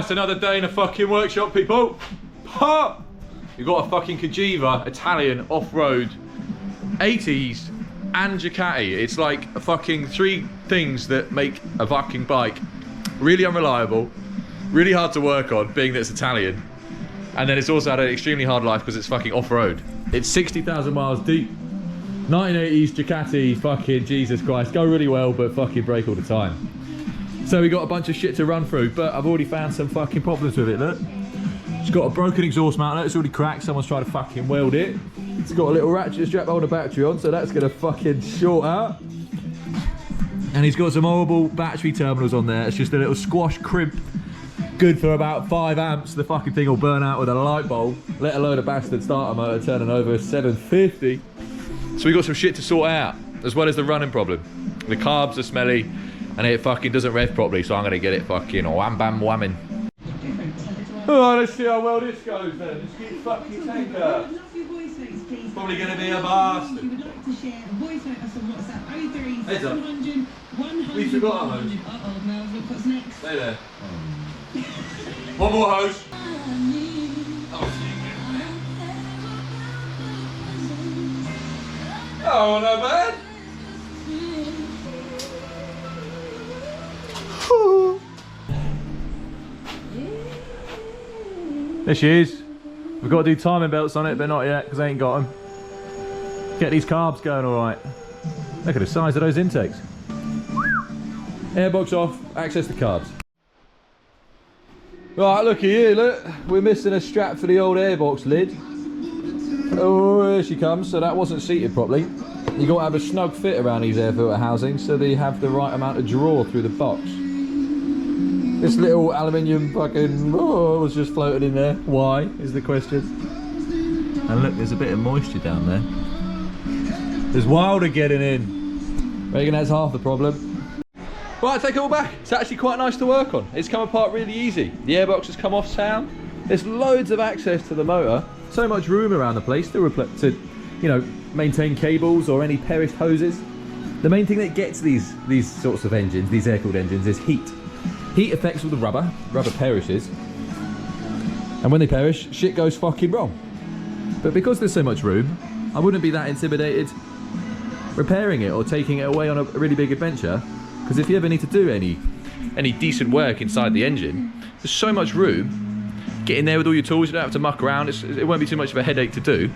That's another day in a fucking workshop, people. Ha! You've got a fucking cagiva, Italian, off-road, 80s, and Ducati. It's like a fucking 3 things that make a fucking bike really unreliable, really hard to work on, being that it's Italian. And then it's also had an extremely hard life because it's fucking off-road. It's 60,000 miles deep. 1980s Ducati, fucking Jesus Christ. Go really well, but fucking break all the time. So we got a bunch of shit to run through, but I've already found some fucking problems with it, look. It's got a broken exhaust mount, it's already cracked, someone's tried to fucking weld it. It's got a little ratchet strap to hold a battery on, so that's gonna fucking short out. And he's got some horrible battery terminals on there. It's just a little squash crimp, good for about 5 amps. The fucking thing will burn out with a light bulb, let alone a bastard starter motor turning over a 750. So we got some shit to sort out, as well as the running problem. The carbs are smelly, and it fucking doesn't rev properly, so I'm gonna get it fucking wham bam whamming. Oh, let's see how well this goes then. Let's get fucking tanker. Probably gonna be a bastard. Heads up. We forgot our hose. Uh-oh, now look what's next. Stay there. One more hose. Oh, not bad. There she is. We've got to do timing belts on it, but not yet because I ain't got them. Get these carbs going all right. Look at the size of those intakes. Airbox off, access the carbs. Right, looky here, look. We're missing a strap for the old airbox lid. Oh, here she comes. So that wasn't seated properly. You got to have a snug fit around these air filter housings so they have the right amount of draw through the box. This little aluminium fucking was just floating in there. Why is the question? And look, there's a bit of moisture down there. There's wilder getting in. Reckon that's half the problem. Right, take it all back. It's actually quite nice to work on. It's come apart really easy. The airbox has come off sound. There's loads of access to the motor. So much room around the place to you know, maintain cables or any perished hoses. The main thing that gets these sorts of engines, these air-cooled engines, is heat. Heat affects all the rubber perishes. And when they perish, shit goes fucking wrong. But because there's so much room, I wouldn't be that intimidated repairing it or taking it away on a really big adventure. Because if you ever need to do any decent work inside the engine, there's so much room. Get in there with all your tools, you don't have to muck around, it won't be too much of a headache to do.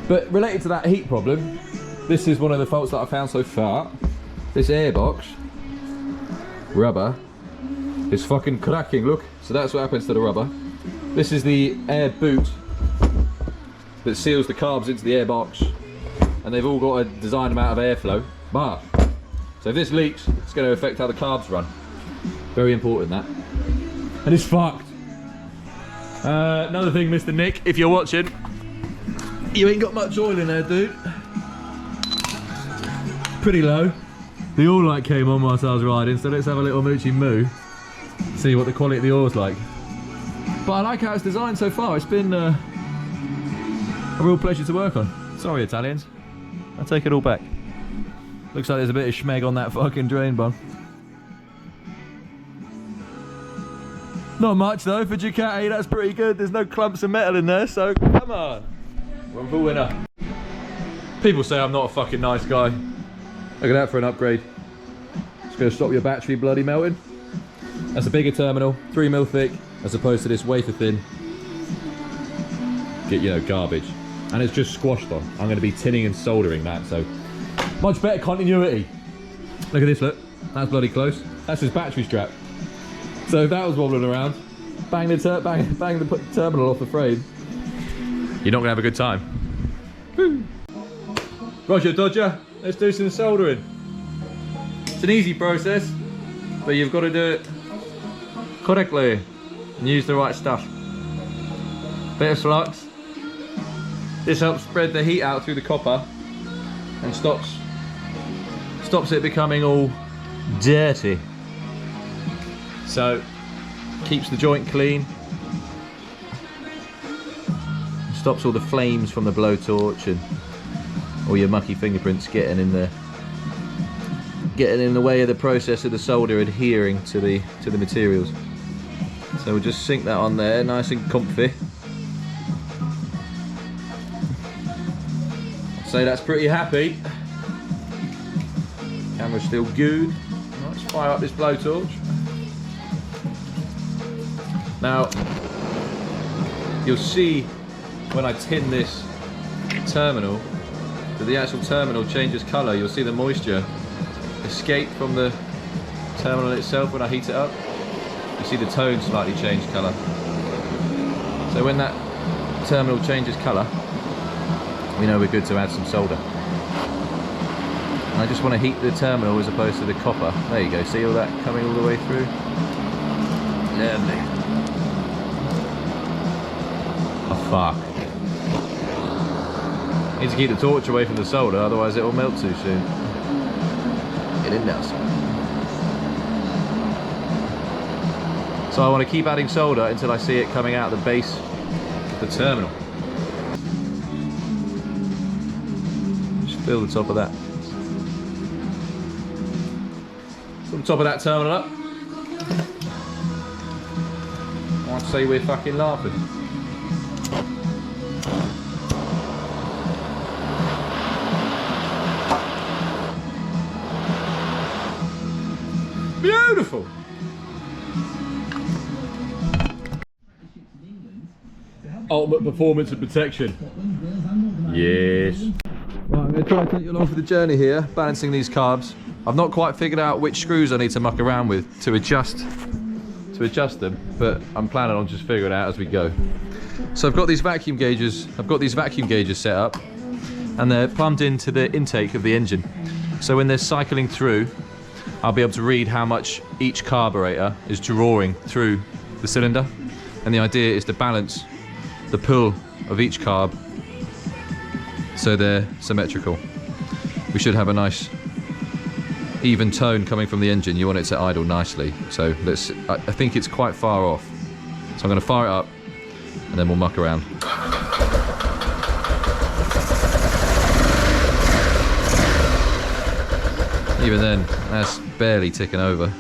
But related to that heat problem, this is one of the faults that I found so far. This airbox rubber is fucking cracking, look. So that's what happens to the rubber. This is the air boot that seals the carbs into the airbox, and they've all got a designed amount of airflow. So if this leaks, it's going to affect how the carbs run. Very important, that. And it's fucked. Another thing, Mr. Nick, if you're watching, you ain't got much oil in there, dude. Pretty low. The oil light came on whilst I was riding, so let's have a little moochy moo. See what the quality of the oil's like. But I like how it's designed so far. It's been a real pleasure to work on. Sorry, Italians. I'll take it all back. Looks like there's a bit of schmeg on that fucking drain bung. Not much though for Ducati, that's pretty good. There's no clumps of metal in there, so come on. We're the winner. People say I'm not a fucking nice guy. Look at that for an upgrade. It's going to stop your battery bloody melting. That's a bigger terminal, 3mm thick, as opposed to this wafer thin, you know, garbage. And it's just squashed on. I'm going to be tinning and soldering that, so much better continuity. Look at this, look. That's bloody close. That's his battery strap. So if that was wobbling around, bang the terminal off the frame, you're not going to have a good time. Woo. Roger, Dodger. Let's do some soldering. It's an easy process, but you've got to do it correctly and use the right stuff. Bit of flux. This helps spread the heat out through the copper and stops it becoming all dirty. So keeps the joint clean, stops all the flames from the blowtorch and all your mucky fingerprints getting in the way of the process of the solder adhering to the materials. So we'll just sink that on there, nice and comfy. So that's pretty happy. Camera's still good. Let's fire up this blowtorch. Now, you'll see when I tin this terminal that the actual terminal changes colour. You'll see the moisture escape from the terminal itself when I heat it up. You see the tone slightly change colour. So when that terminal changes colour, we know we're good to add some solder. And I just want to heat the terminal as opposed to the copper. There you go, see all that coming all the way through? Lovely. Oh fuck. Need to keep the torch away from the solder, otherwise it will melt too soon. Get in there, son. So I want to keep adding solder until I see it coming out the base of the terminal. Just fill the top of that. Fill the top of that terminal up. I'd say we're fucking laughing. Beautiful! Ultimate performance and protection. Yes. Right, I'm going to try and take you along for the journey here, balancing these carbs. I've not quite figured out which screws I need to muck around with to adjust them, but I'm planning on just figuring it out as we go. So I've got these vacuum gauges. Set up, and they're plumbed into the intake of the engine. So when they're cycling through, I'll be able to read how much each carburetor is drawing through the cylinder, and the idea is to balance the pull of each carb so they're symmetrical. We should have a nice even tone coming from the engine. You want it to idle nicely, so I think it's quite far off, so I'm going to fire it up and then we'll muck around. Even then, that's barely ticking over.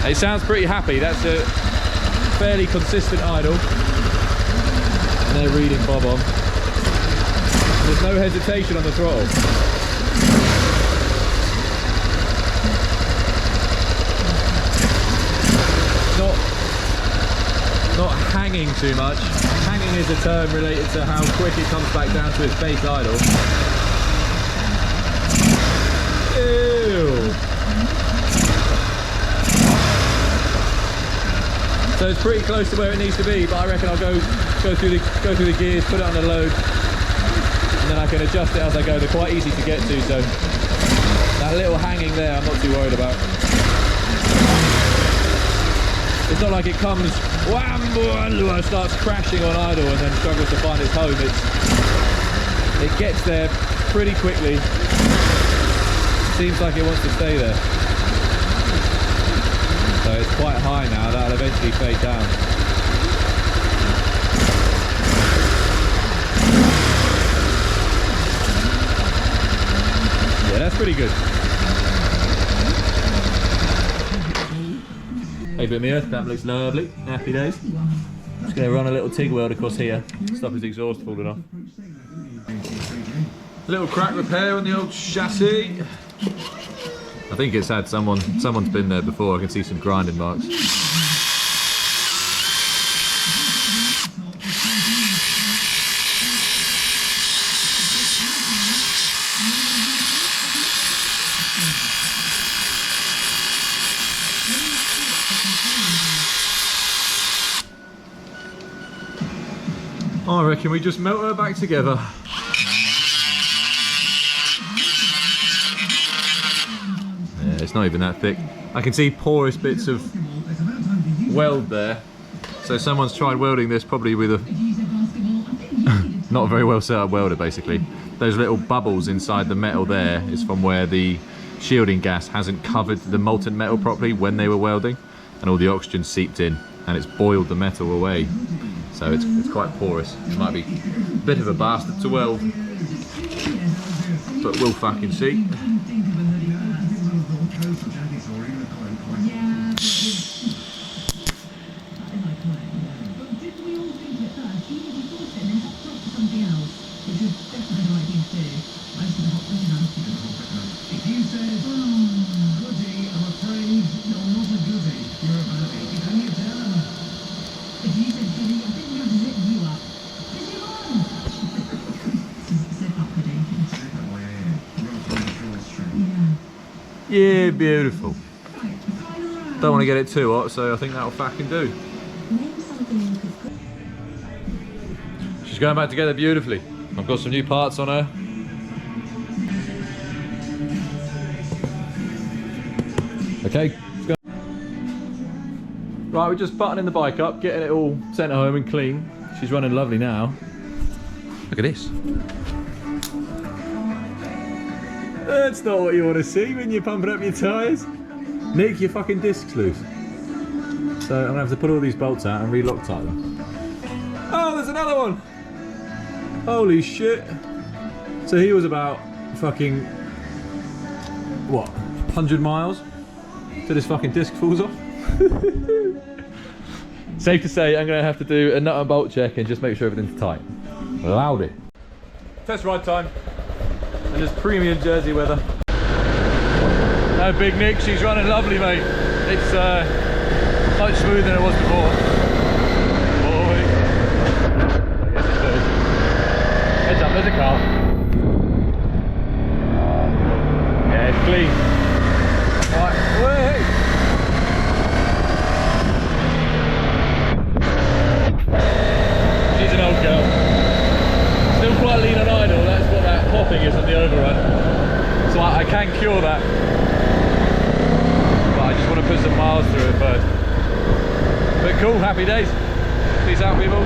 It sounds pretty happy. That's a fairly consistent idle. And they're reading bob on. There's no hesitation on the throttle. Not hanging too much. Hanging is a term related to how quick it comes back down to its base idle. Ew. So it's pretty close to where it needs to be, but I reckon I'll go through the gears, put it on the load, and then I can adjust it as I go. They're quite easy to get to, so that little hanging there I'm not too worried about. It's not like it comes, wham, starts crashing on idle and then struggles to find its home. It gets there pretty quickly. Seems like it wants to stay there. So it's quite high now, that'll eventually fade down. Yeah, that's pretty good. Hey, bit of me earth, that looks lovely. Happy days. Just going to run a little TIG weld across here, stop his exhaust falling off. Little crack repair on the old chassis. I think it's had someone's been there before. I can see some grinding marks. I reckon we just melt her back together. Yeah, it's not even that thick. I can see porous bits of weld there. So someone's tried welding this probably with a not a very well set up welder basically. Those little bubbles inside the metal there is from where the shielding gas hasn't covered the molten metal properly when they were welding, and all the oxygen seeped in and it's boiled the metal away. So it's quite porous. It might be a bit of a bastard to weld, but we'll fucking see. Yeah, beautiful. Don't want to get it too hot, so I think that'll fucking do. She's going back together beautifully. I've got some new parts on her. Okay, let's go. Right, we're just buttoning the bike up, getting it all sent home and clean. She's running lovely now. Look at this. That's not what you want to see when you're pumping up your tyres. Nick, your fucking disc's loose. So I'm going to have to put all these bolts out and re-Loctite them. Oh, there's another one! Holy shit. So he was about fucking, what, 100 miles till this fucking disc falls off? Safe to say I'm going to have to do a nut and bolt check and just make sure everything's tight. Loudy. Test ride time. And just premium Jersey weather. No Big Nick, she's running lovely, mate. It's much smoother than it was before. Boy. I guess it is. Heads up, there's a car. Yeah, it's clean. Right, wait. She's an old girl. Still quite lean on idle, that's what that hopping is on the overrun. So I can cure that. But I just want to put some miles through it first. But cool, happy days. Peace out, people.